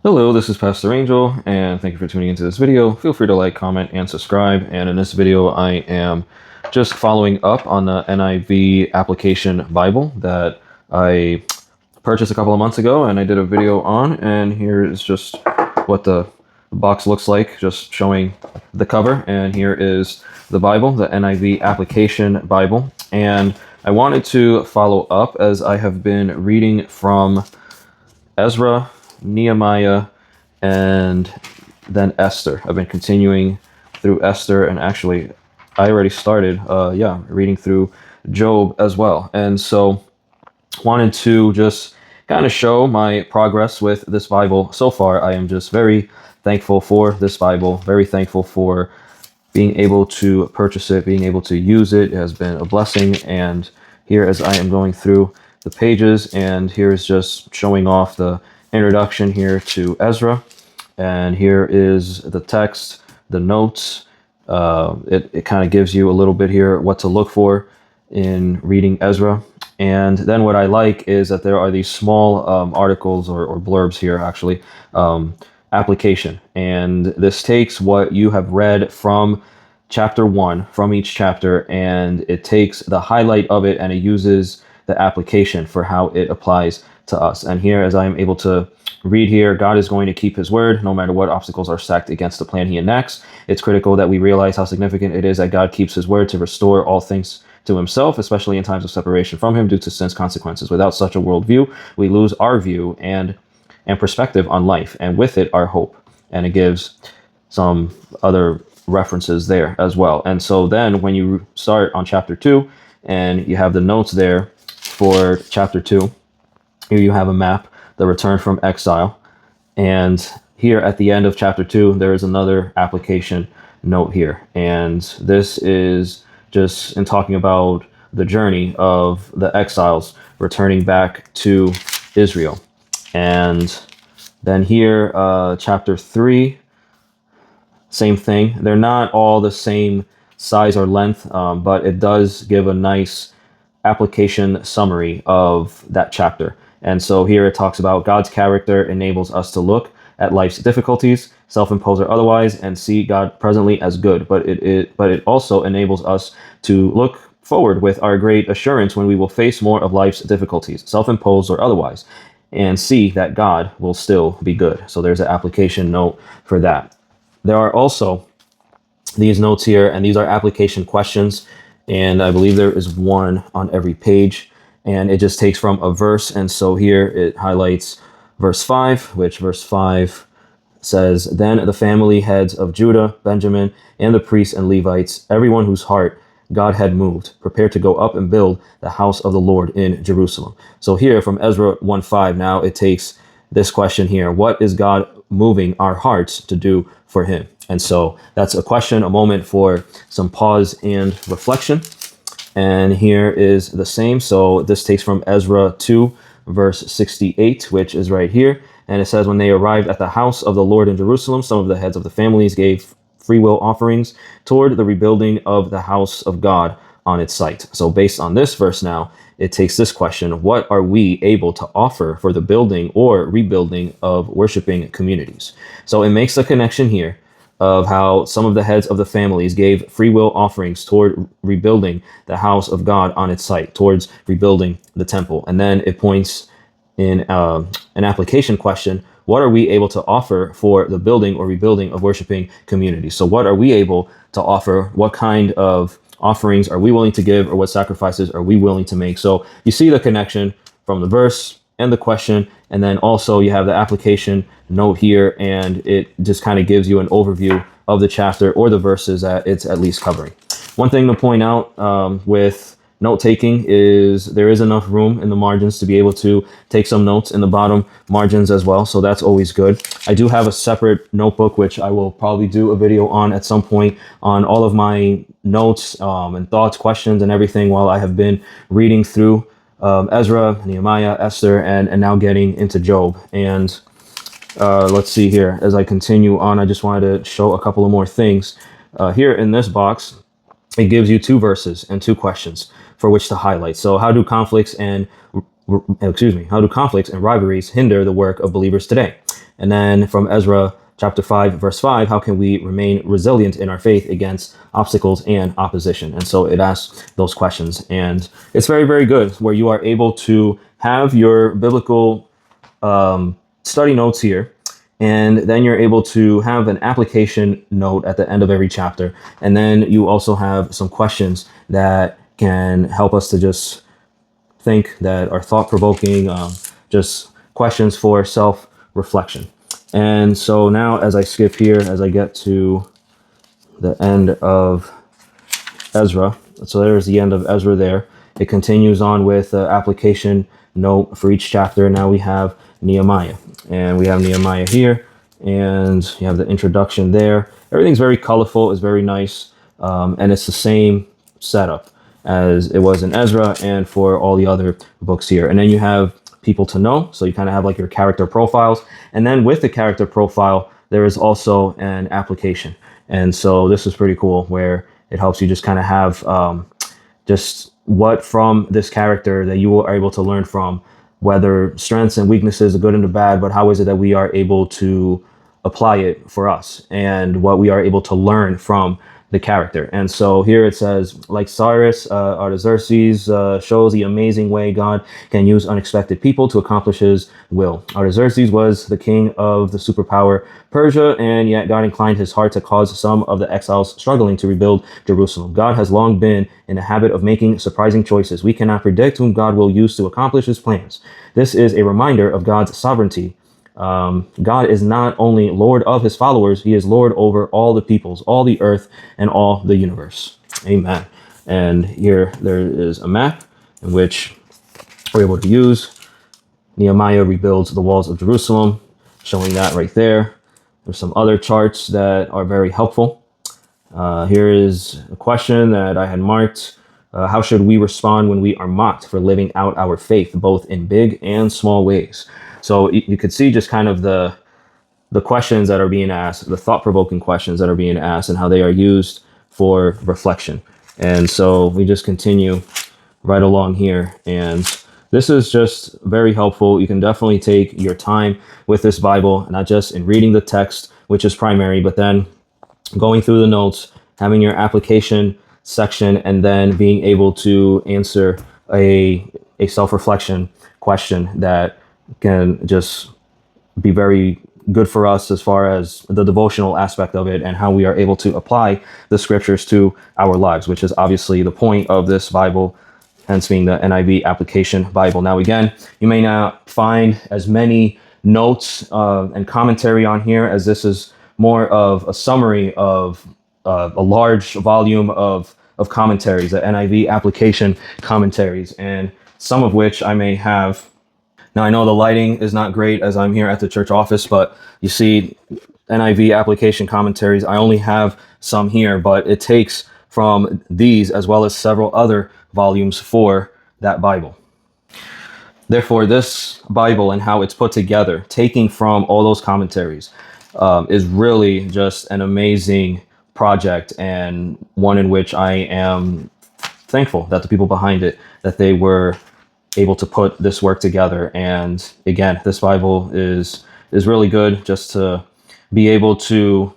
Hello, this is Pastor Angel, and thank you for tuning into this video. Feel free to like, comment, and subscribe. And in this video, I am just following up on the NIV application Bible that I purchased a couple of months ago, and I did a video on. And here is just what the box looks like, just showing the cover. And here is the Bible, the NIV application Bible. And I wanted to follow up as I have been reading from Ezra, Nehemiah, and then Esther. I've been continuing through Esther, and actually I already started reading through Job as well. And so wanted to just kind of show my progress with this Bible so far. I am just very thankful for this Bible, very thankful for being able to purchase it, being able to use it. It has been a blessing. And here, as I am going through the pages, and here is just showing off the introduction here to Ezra, and here is the text, the notes. It kind of gives you a little bit here what to look for in reading Ezra. And then what I like is that there are these small articles or blurbs here, actually, application. And this takes what you have read from chapter 1, from each chapter, and it takes the highlight of it and it uses the application for how it applies to us. And here, as I am able to read here, God is going to keep his word no matter what obstacles are stacked against the plan he enacts. It's critical that we realize how significant it is that God keeps his word to restore all things to himself, especially in times of separation from him due to sin's consequences. Without such a worldview, we lose our view and perspective on life, and with it, our hope. And it gives some other references there as well. And so then when you start on chapter 2, and you have the notes there for chapter 2, here you have a map, the return from exile. And here at the end of chapter 2, there is another application note here. And this is just in talking about the journey of the exiles returning back to Israel. And then here, chapter 3, same thing. They're not all the same size or length, but it does give a nice application summary of that chapter. And so here it talks about God's character enables us to look at life's difficulties, self-imposed or otherwise, and see God presently as good. But it also enables us to look forward with our great assurance when we will face more of life's difficulties, self-imposed or otherwise, and see that God will still be good. So there's an application note for that. There are also these notes here, and these are application questions. And I believe there is one on every page, and it just takes from a verse. And so here it highlights verse 5, which verse 5 says, "Then the family heads of Judah, Benjamin, and the priests and Levites, everyone whose heart God had moved, prepared to go up and build the house of the Lord in Jerusalem." So here from Ezra 1:5, now it takes this question here: what is God moving our hearts to do for him? And so that's a question, a moment for some pause and reflection. And here is the same. So this takes from Ezra 2, verse 68, which is right here. And it says, "When they arrived at the house of the Lord in Jerusalem, some of the heads of the families gave free will offerings toward the rebuilding of the house of God on its site." So based on this verse now, it takes this question: what are we able to offer for the building or rebuilding of worshiping communities? So it makes a connection here of how some of the heads of the families gave free will offerings toward rebuilding the house of God on its site, towards rebuilding the temple. And then it points in an application question: what are we able to offer for the building or rebuilding of worshiping communities? So what are we able to offer? What kind of offerings are we willing to give, or what sacrifices are we willing to make? So you see the connection from the verse and the question, and then also you have the application note here, and it just kind of gives you an overview of the chapter or the verses that it's at least covering. One thing to point out with note taking is there is enough room in the margins to be able to take some notes in the bottom margins as well, so that's always good. I do have a separate notebook, which I will probably do a video on at some point, on all of my notes and thoughts, questions, and everything while I have been reading through Ezra, Nehemiah, Esther, and now getting into Job. And let's see here. As I continue on, I just wanted to show a couple of more things. Here in this box, it gives you 2 verses and 2 questions for which to highlight. So how do conflicts and rivalries hinder the work of believers today? And then from Ezra chapter 5, verse 5, how can we remain resilient in our faith against obstacles and opposition? And so it asks those questions. And it's very, very good where you are able to have your biblical study notes here. And then you're able to have an application note at the end of every chapter. And then you also have some questions that can help us to just think, that are thought-provoking, just questions for self-reflection. And so now as I skip here, as I get to the end of Ezra, so there's the end of Ezra there. It continues on with the application note for each chapter. Now we have Nehemiah. And we have Nehemiah here, and you have the introduction there. Everything's very colorful, it's very nice, and it's the same setup as it was in Ezra and for all the other books here. And then you have people to know, so you kind of have like your character profiles. And then with the character profile, there is also an application. And so this is pretty cool, where it helps you just kind of have just what from this character that you are able to learn from, whether strengths and weaknesses, the good and the bad, but how is it that we are able to apply it for us, and what we are able to learn from the character. And so here it says, like Cyrus, Artaxerxes shows the amazing way God can use unexpected people to accomplish his will. Artaxerxes was the king of the superpower Persia, and yet God inclined his heart to cause some of the exiles struggling to rebuild Jerusalem. God has long been in the habit of making surprising choices. We cannot predict whom God will use to accomplish his plans. This is a reminder of God's sovereignty. God is not only Lord of his followers, he is Lord over all the peoples, all the earth, and all the universe. Amen. And here there is a map in which we're able to use. Nehemiah rebuilds the walls of Jerusalem, showing that right there. There's some other charts that are very helpful. Here is a question that I had marked. How should we respond when we are mocked for living out our faith, both in big and small ways? So you could see just kind of the questions that are being asked, the thought-provoking questions that are being asked, and how they are used for reflection. And so we just continue right along here. And this is just very helpful. You can definitely take your time with this Bible, not just in reading the text, which is primary, but then going through the notes, having your application section, and then being able to answer a self-reflection question that can just be very good for us as far as the devotional aspect of it and how we are able to apply the scriptures to our lives, which is obviously the point of this Bible, hence being the NIV application Bible. Now, again, you may not find as many notes and commentary on here, as this is more of a summary of a large volume of commentaries, the NIV application commentaries, and some of which I may have. Now, I know the lighting is not great as I'm here at the church office, but you see NIV application commentaries. I only have some here, but it takes from these as well as several other volumes for that Bible. Therefore, this Bible and how it's put together, taking from all those commentaries, is really just an amazing project, and one in which I am thankful that the people behind it, that they were able to put this work together. And again, this Bible is really good just to be able to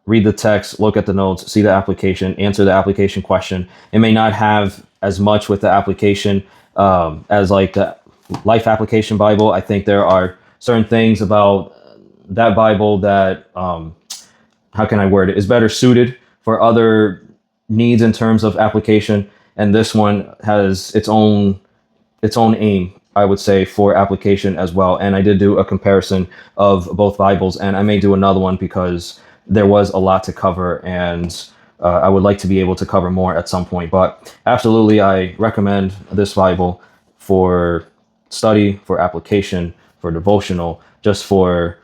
read the text, look at the notes, see the application, answer the application question. It may not have as much with the application as like the Life Application Bible. I think there are certain things about that Bible that, how can I word it, is better suited for other needs in terms of application. And this one has its own aim, I would say, for application as well. And I did do a comparison of both Bibles, and I may do another one because there was a lot to cover, and I would like to be able to cover more at some point. But absolutely, I recommend this Bible for study, for application, for devotional, just for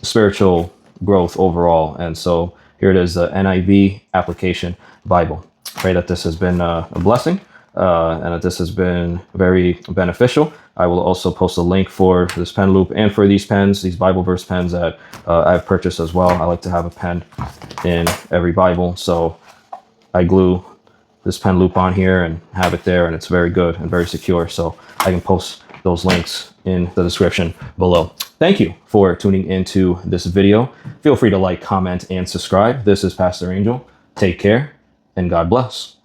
spiritual growth overall. And so here it is, the NIV application Bible. Pray that this has been a blessing. And that this has been very beneficial. I will also post a link for this pen loop and for these pens, these Bible verse pens that I've purchased as well. I like to have a pen in every Bible, so I glue this pen loop on here and have it there, and it's very good and very secure. So I can post those links in the description below. Thank you for tuning into this video. Feel free to like, comment, and subscribe. This is Pastor Angel. Take care, and God bless.